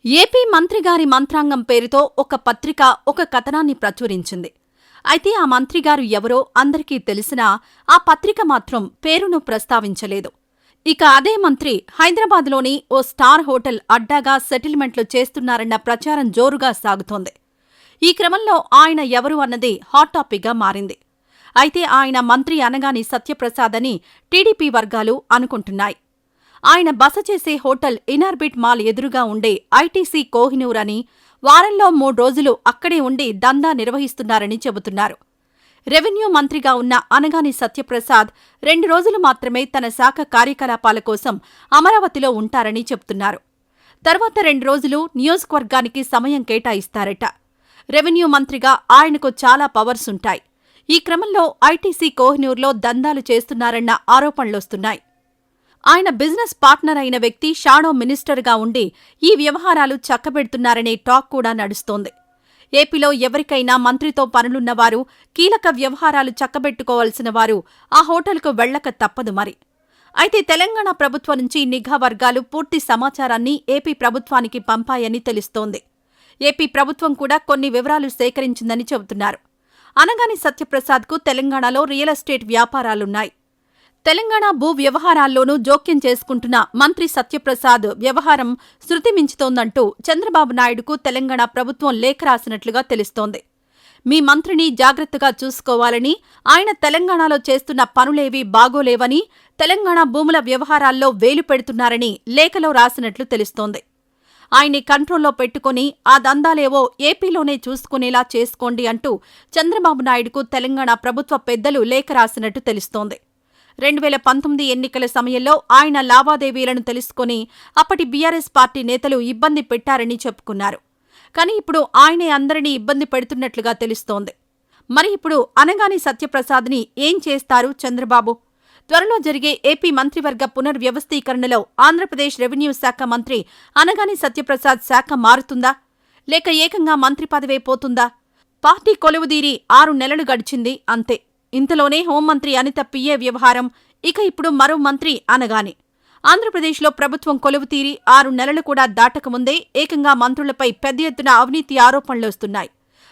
AP మంత్రిగారి మంత్రాంగం పేరుతో ఒక పత్రిక ఒక కథనాన్ని ప్రచురించింది. అయితే ఆ మంత్రిగారు ఎవరో అందరికీ తెలిసినా ఆ పత్రిక మాత్రం పేరును ప్రస్తావించలేదు. ఇక అదే మంత్రి హైదరాబాద్లోని ఓ స్టార్ హోటల్ అడ్డాగా సెటిల్మెంట్లు చేస్తున్నారన్న ప్రచారం జోరుగా సాగుతోంది. ఈ క్రమంలో ఆయన ఎవరు అన్నది హాట్ టాపిక్గా మారింది. అయితే ఆయన మంత్రి అనగాని సత్యప్రసాద్ అని టీడీపీ వర్గాలు అనుకుంటున్నాయి. ఆయన బస చేసే హోటల్ ఇనార్బిట్ మాల్ ఎదురుగా ఉండే ఐటీసీ కోహినూర్ అని, వారంలో 3 రోజులు అక్కడే ఉండి దందా నిర్వహిస్తున్నారని చెబుతున్నారు. రెవెన్యూ మంత్రిగా ఉన్న అనగాని సత్యప్రసాద్ 2 రోజులు మాత్రమే తన శాఖ కార్యకలాపాల కోసం అమరావతిలో ఉంటారని చెబుతున్నారు. తర్వాత 2 రోజులు నియోజకవర్గానికి సమయం కేటాయిస్తారట. రెవెన్యూ మంత్రిగా ఆయనకు చాలా పవర్స్ ఉంటాయి. ఈ క్రమంలో ఐటీసీ కోహినూర్లో దందాలు చేస్తున్నారన్న ఆరోపణలొస్తున్నాయి. ఆయన బిజినెస్ పార్ట్నర్ అయిన వ్యక్తి షాడో మినిస్టర్గా ఉండి ఈ వ్యవహారాలు చక్కబెడుతున్నారనే టాక్ కూడా నడుస్తోంది. ఏపీలో ఎవరికైనా మంత్రితో పనులున్నవారు, కీలక వ్యవహారాలు చక్కబెట్టుకోవాల్సిన వారు ఆ హోటల్కు వెళ్లక తప్పదు మరి. అయితే తెలంగాణ ప్రభుత్వం నుంచి నిఘా వర్గాలు పూర్తి సమాచారాన్ని ఏపీ ప్రభుత్వానికి పంపాయని తెలుస్తోంది. ఏపీ ప్రభుత్వం కూడా కొన్ని వివరాలు సేకరించిందని చెబుతున్నారు. అనగాని సత్యప్రసాద్కు తెలంగాణలో రియల్ ఎస్టేట్ వ్యాపారాలున్నాయి. తెలంగాణ భూ వ్యవహారాల్లోనూ జోక్యం చేసుకుంటున్న మంత్రి సత్యప్రసాద్ వ్యవహారం శృతిమించుతోందంటూ చంద్రబాబు నాయుడుకు తెలంగాణ ప్రభుత్వం లేఖ రాసినట్లుగా తెలుస్తోంది. మీ మంత్రిని జాగ్రత్తగా చూసుకోవాలని, ఆయన తెలంగాణలో చేస్తున్న పనులేవీ బాగోలేవని, తెలంగాణ భూముల వ్యవహారాల్లో వేలు పెడుతున్నారని లేఖలో రాసినట్లు తెలుస్తోంది. ఆయన్ని కంట్రోల్లో పెట్టుకుని ఆ దందాలేవో ఏపీలోనే చూసుకునేలా చేసుకోండి అంటూ చంద్రబాబు నాయుడుకు తెలంగాణ ప్రభుత్వ పెద్దలు లేఖ రాసినట్టు తెలుస్తోంది. 2019 ఎన్నికల సమయంలో ఆయన లావాదేవీలను తెలుసుకుని అప్పటి బీఆర్ఎస్ పార్టీ నేతలు ఇబ్బంది పెట్టారని చెప్పుకున్నారు. కానీ ఇప్పుడు ఆయనే అందరినీ ఇబ్బంది పెడుతున్నట్లుగా తెలుస్తోంది. మరి ఇప్పుడు అనగాని సత్యప్రసాద్ని ఏం చేస్తారు చంద్రబాబు? త్వరలో జరిగే ఏపీ మంత్రివర్గ పునర్వ్యవస్థీకరణలో ఆంధ్రప్రదేశ్ రెవెన్యూ శాఖ మంత్రి అనగాని సత్యప్రసాద్ శాఖ మారుతుందా? లేక ఏకంగా మంత్రి పదవే పోతుందా? పార్టీ కొలువుదీరి 6 నెలలు గడిచింది అంతే. ఇంతలోనే హోంమంత్రి అనిత పిఏ వ్యవహారం, ఇక ఇప్పుడు మరో మంత్రి అనగాని. ఆంధ్రప్రదేశ్లో ప్రభుత్వం కొలువుతీరి 6 నెలలు కూడా దాటకముందే ఏకంగా మంత్రులపై పెద్ద ఎత్తున అవినీతి ఆరోపణలొస్తున్నాయి.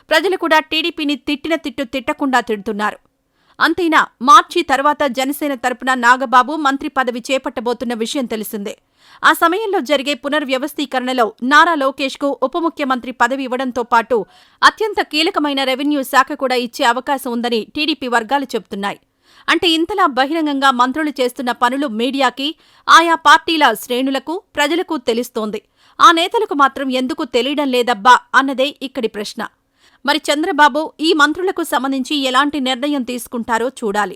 ప్రజలు కూడా టీడీపీని తిట్టిన తిట్టు తిట్టకుండా తిడుతున్నారు. అంతైనా మార్చి తర్వాత జనసేన తరపున నాగబాబు మంత్రి పదవి చేపట్టబోతున్న విషయం తెలిసిందే. ఆ సమయంలో జరిగే పునర్వ్యవస్థీకరణలో నారా లోకేష్కు ఉప ముఖ్యమంత్రి పదవి ఇవ్వడంతో పాటు అత్యంత కీలకమైన రెవెన్యూ శాఖ కూడా ఇచ్చే అవకాశం ఉందని టీడీపీ వర్గాలు చెబుతున్నాయి. అంటే ఇంతలా బహిరంగంగా మంత్రులు చేస్తున్న పనులు మీడియాకి, ఆయా పార్టీల శ్రేణులకు, ప్రజలకు తెలుస్తోంది. ఆ నేతలకు మాత్రం ఎందుకు తెలియడం లేదబ్బా అన్నదే ఇక్కడి ప్రశ్న. మరి చంద్రబాబు ఈ మంత్రులకు సంబంధించి ఎలాంటి నిర్ణయం తీసుకుంటారో చూడాలి.